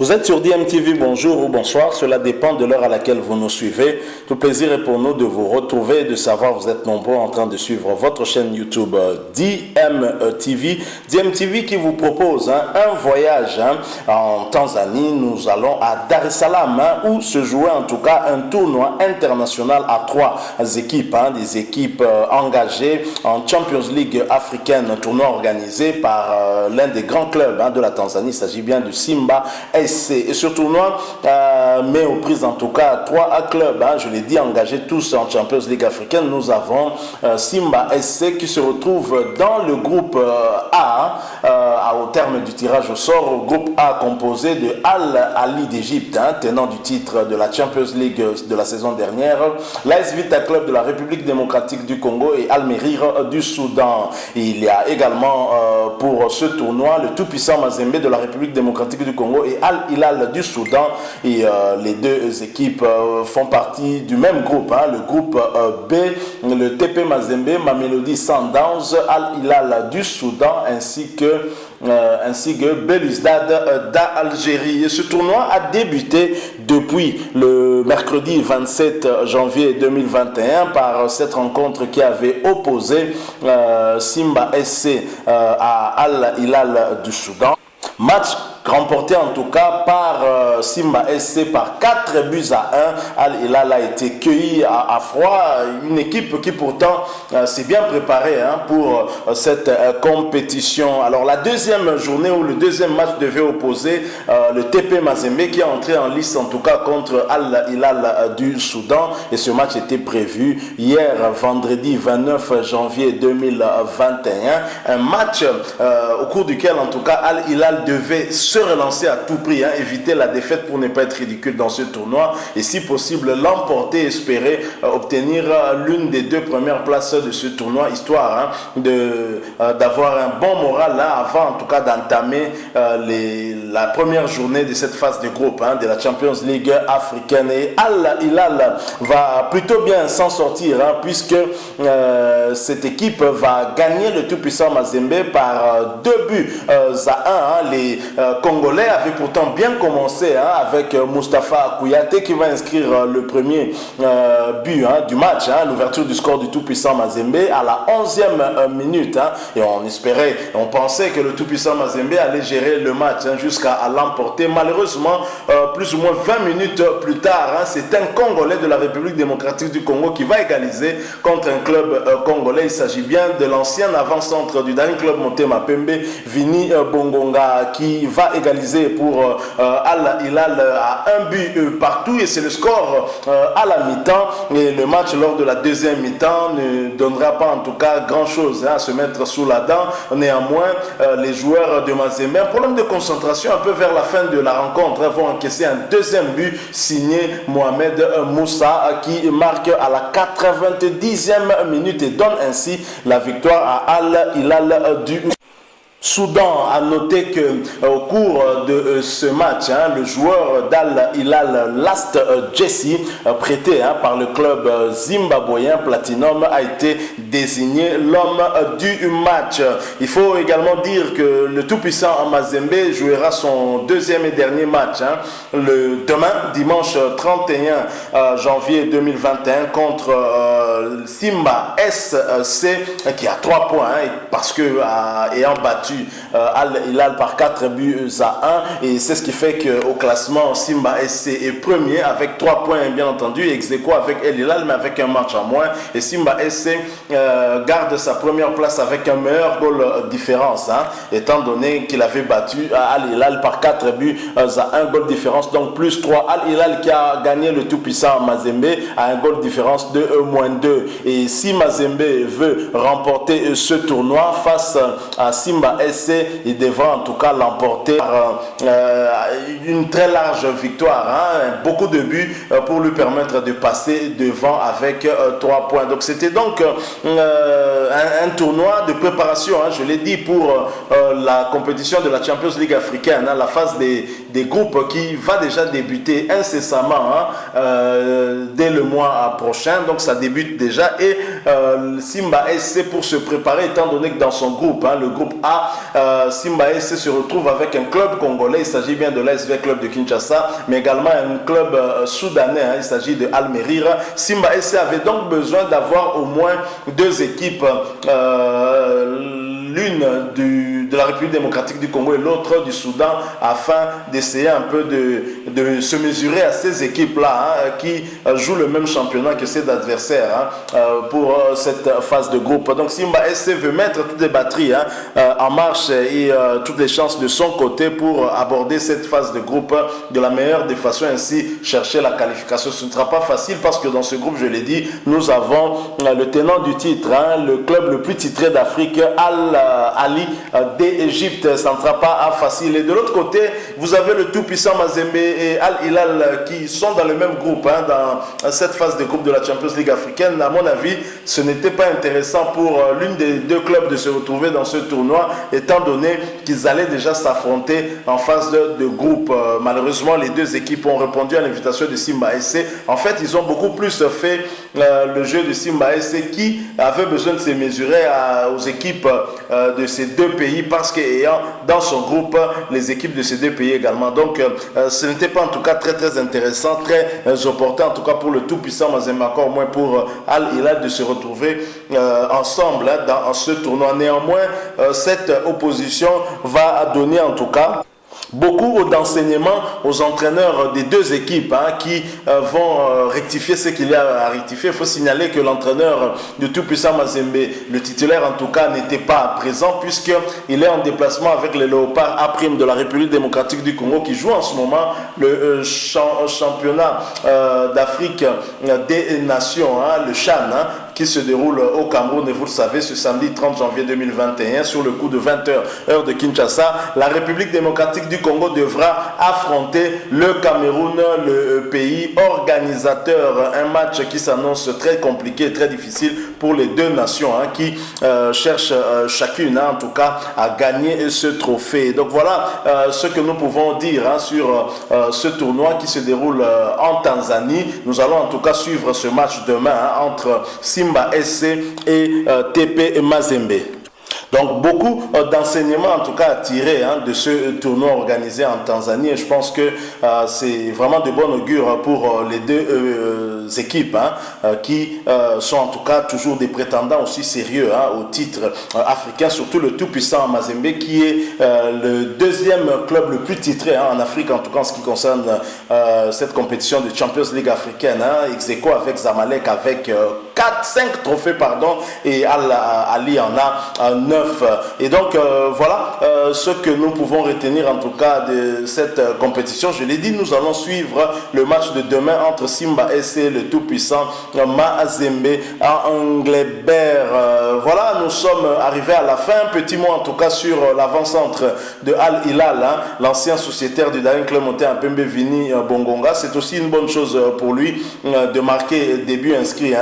Vous êtes sur DMTV, bonjour ou bonsoir, cela dépend de l'heure à laquelle vous nous suivez. Tout plaisir est pour nous de vous retrouver et de savoir vous êtes nombreux en train de suivre votre chaîne YouTube DMTV. DMTV qui vous propose un voyage en Tanzanie. Nous allons à Dar es Salaam où se jouait en tout cas un tournoi international à 3 équipes, des équipes engagées en Champions League africaine, un tournoi organisé par l'un des grands clubs de la Tanzanie. Il s'agit bien du Simba SC. Et ce tournoi met aux prises en tout cas 3 clubs, je l'ai dit, engagés tous en Champions League africaine. Nous avons Simba SC qui se retrouve dans le groupe A, au terme du tirage au sort, groupe A composé de Al Ahly d'Égypte, tenant du titre de la Champions League de la saison dernière, l'AS Vita Club de la République démocratique du Congo et Al Merrikh du Soudan. Et il y a également pour ce tournoi le tout-puissant Mazembe de la République démocratique du Congo et Al Hilal du Soudan. Et les deux équipes font partie du même groupe, le groupe B, le TP Mazembe, Mamelodi Sundowns, Al Hilal du Soudan ainsi que Belouizdad d'Algérie. Ce tournoi a débuté depuis le mercredi 27 janvier 2021 par cette rencontre qui avait opposé Simba SC à Al Hilal du Soudan. Match remporté en tout cas par Simba SC par 4 buts à 1. Al Hilal a été cueilli à froid. Une équipe qui pourtant s'est bien préparée pour cette compétition. Alors la deuxième journée où le deuxième match devait opposer le TP Mazembe qui est entré en lice en tout cas contre Al Hilal du Soudan. Et ce match était prévu hier vendredi 29 janvier 2021. Un match au cours duquel en tout cas Al Hilal devait se relancer à tout prix, éviter la défaite pour ne pas être ridicule dans ce tournoi et si possible l'emporter, espérer obtenir l'une des 2 premières places de ce tournoi, histoire d'avoir un bon moral avant en tout cas d'entamer la première journée de cette phase de groupe de la Champions League africaine. Et Al Hilal va plutôt bien s'en sortir puisque cette équipe va gagner le tout-puissant Mazembe par 2 buts à 1. Les Congolais avaient pourtant bien commencé avec Moustapha Kouyaté qui va inscrire le premier but du match, l'ouverture du score du tout-puissant Mazembe à la 11e minute. Et on espérait, on pensait que le tout-puissant Mazembe allait gérer le match jusqu'à l'emporter. Malheureusement, plus ou moins 20 minutes plus tard, c'est un Congolais de la République démocratique du Congo qui va égaliser contre un club congolais. Il s'agit bien de l'ancien avant-centre du dernier club Motema Pembe, Vini Bongonga, qui va égaliser pour Al Hilal à 1 but partout et c'est le score à la mi-temps. Et le match lors de la deuxième mi-temps ne donnera pas en tout cas grand chose à se mettre sous la dent. Néanmoins, les joueurs de Mazembe, un problème de concentration un peu vers la fin de la rencontre, vont encaisser un deuxième but signé Mohamed Moussa qui marque à la 90e minute et donne ainsi la victoire à Al Hilal du Soudan. A noté que au cours de ce match, le joueur d'Al Hilal, Last Jesse, prêté par le club zimbabwéen Platinum, a été désigné l'homme du match. Il faut également dire que le tout-puissant Mazembe jouera son deuxième et dernier match le demain, dimanche 31 janvier 2021 contre Simba SC qui a 3 points parce que ayant battu Al Hilal par 4 buts à 1 et c'est ce qui fait qu'au classement Simba SC est premier avec 3 points bien entendu, ex-aequo avec Al Hilal mais avec un match en moins et Simba SC garde sa première place avec un meilleur goal différence étant donné qu'il avait battu Al Hilal par 4 buts à 1 goal différence, donc plus 3. Al Hilal qui a gagné le tout-puissant Mazembe a un goal différence de -2 et si Mazembe veut remporter ce tournoi face à Simba SC, il devra en tout cas l'emporter par une très large victoire, beaucoup de buts pour lui permettre de passer devant avec 3 points. Donc c'était donc un tournoi de préparation, je l'ai dit, pour la compétition de la Champions League africaine, la phase des des groupes qui va déjà débuter incessamment dès le mois prochain. Donc ça débute déjà et Simba SC pour se préparer étant donné que dans son groupe, le groupe A, Simba SC se retrouve avec un club congolais, il s'agit bien de l'ASV Club de Kinshasa, mais également un club soudanais, il s'agit de Al Merira. Simba SC avait donc besoin d'avoir au moins deux équipes, l'une de la République démocratique du Congo et l'autre du Soudan, afin d'essayer un peu de se mesurer à ces équipes-là qui jouent le même championnat que ses adversaires pour cette phase de groupe. Donc Simba SC veut mettre toutes les batteries en marche et toutes les chances de son côté pour aborder cette phase de groupe de la meilleure des façons, ainsi chercher la qualification. Ce ne sera pas facile parce que dans ce groupe, je l'ai dit, nous avons le tenant du titre, le club le plus titré d'Afrique, Al-Ali d'Égypte. Ça ne sera pas facile. Et de l'autre côté, vous avez le tout-puissant Mazembe et Al-Hilal qui sont dans le même groupe, dans cette phase de groupe de la Champions League africaine. À mon avis, ce n'était pas intéressant pour l'une des deux clubs de se retrouver dans ce tournoi, étant donné qu'ils allaient déjà s'affronter en phase de groupe. Malheureusement, les deux équipes ont répondu à l'invitation de Simba SC. En fait, ils ont beaucoup plus fait le jeu de Simba SC qui avait besoin de se mesurer aux équipes de ces deux pays, parce qu'ayant dans son groupe les équipes de ces deux pays également. Donc ce n'était pas en tout cas très intéressant, très opportun en tout cas pour le tout-puissant Mazembe, encore moins pour Al-Hilal, de se retrouver ensemble dans ce tournoi. Néanmoins, cette opposition va donner en tout cas beaucoup d'enseignements aux entraîneurs des deux équipes qui vont rectifier ce qu'il y a à rectifier. Il faut signaler que l'entraîneur du tout-puissant Mazembe, le titulaire en tout cas, n'était pas présent puisqu'il est en déplacement avec les Léopards A' de la République démocratique du Congo qui joue en ce moment le championnat d'Afrique des Nations, le CHAN, qui se déroule au Cameroun, et vous le savez, ce samedi 30 janvier 2021, sur le coup de 20h, heure de Kinshasa, la République démocratique du Congo devra affronter le Cameroun, le pays organisateur. Un match qui s'annonce très compliqué et très difficile pour les deux nations qui cherchent chacune, en tout cas, à gagner ce trophée. Donc voilà ce que nous pouvons dire sur ce tournoi qui se déroule en Tanzanie. Nous allons en tout cas suivre ce match demain entre Simba SC et TP et Mazembe. Donc beaucoup d'enseignements en tout cas à tirer de ce tournoi organisé en Tanzanie, et je pense que c'est vraiment de bon augure pour les deux équipes qui sont en tout cas toujours des prétendants aussi sérieux au titre africain, surtout le tout-puissant Mazembe qui est le deuxième club le plus titré en Afrique, en tout cas en ce qui concerne cette compétition de Champions League africaine, ex aequo avec Zamalek avec 5 trophées et Ali en a 9. Et donc voilà ce que nous pouvons retenir en tout cas de cette compétition. Je l'ai dit, nous allons suivre le match de demain entre Simba SC et le tout-puissant Mazembe en Angleterre. Voilà, nous sommes arrivés à la fin. Un petit mot en tout cas sur l'avant-centre de Al-Hilal, l'ancien sociétaire du Daring Clémentin Pembe Vini Bongonga. C'est aussi une bonne chose pour lui de marquer début inscrit,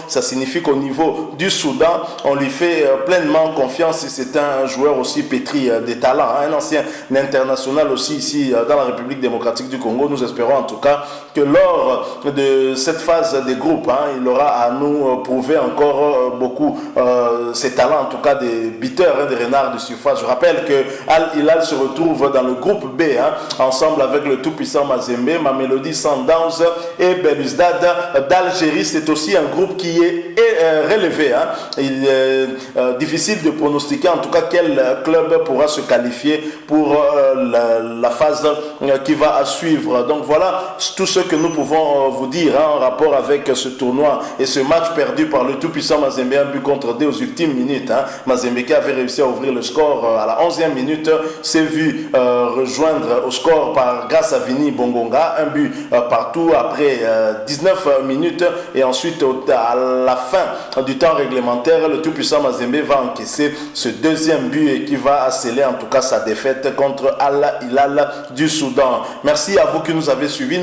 ça signifie qu'au niveau du Soudan, on lui fait pleinement confiance, et c'est un joueur aussi pétri des talents, un ancien international aussi ici dans la République démocratique du Congo. Nous espérons en tout cas que lors de cette phase des groupes, il aura à nous prouver encore beaucoup ses talents, en tout cas des buteurs, des renards de surface. Je rappelle que Al-Hilal se retrouve dans le groupe B, ensemble avec le tout-puissant Mazembe, Mamelodi Sundowns et Belouizdad d'Algérie. C'est aussi un groupe qui est relevé. Il est difficile de pronostiquer en tout cas quel club pourra se qualifier pour la phase qui va suivre. Donc voilà tout ce que nous pouvons vous dire en rapport avec ce tournoi et ce match perdu par le tout-puissant Mazembe, un but contre 2 aux ultimes minutes. Mazembe qui avait réussi à ouvrir le score à la 11e minute s'est vu rejoindre au score grâce à Vini Bongonga, un but partout après 19 minutes. et ensuite à la fin du temps réglementaire, le tout-puissant Mazembe va encaisser ce deuxième but et qui va sceller en tout cas sa défaite contre Al Hilal du Soudan. Merci à vous qui nous avez suivis.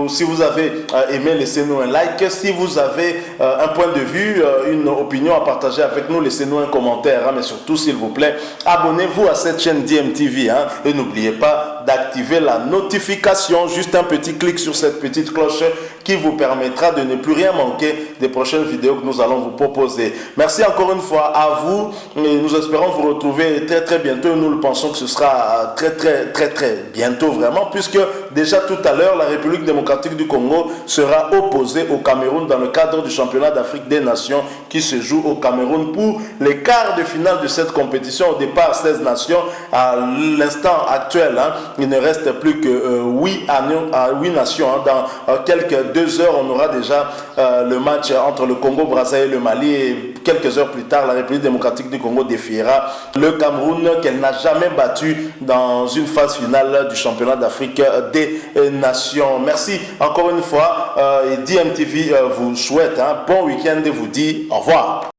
Si vous avez aimé, laissez-nous un like. Si vous avez un point de vue, une opinion à partager avec nous, laissez-nous un commentaire. Mais surtout, s'il vous plaît, abonnez-vous à cette chaîne DMTV et n'oubliez pas d'activer la notification. Juste un petit clic sur cette petite cloche qui vous permettra de ne plus rien manquer des prochaines vidéos que nous allons vous proposer. Merci encore une fois à vous et nous espérons vous retrouver très très bientôt. Nous le pensons que ce sera très bientôt vraiment, puisque déjà tout à l'heure la République démocratique du Congo sera opposée au Cameroun dans le cadre du championnat d'Afrique des Nations qui se joue au Cameroun pour les quarts de finale de cette compétition. Au départ 16 nations, à l'instant actuel il ne reste plus que 8 nations. Dans quelques 2 heures on aura déjà le match entre le Congo-Brazzaville et le Mali, et quelques heures plus tard la République démocratique du Congo défiera le Cameroun qu'elle n'a jamais battu dans une phase finale du championnat d'Afrique des Nations. Merci encore une fois et DMTV vous souhaite un bon week-end et vous dit au revoir.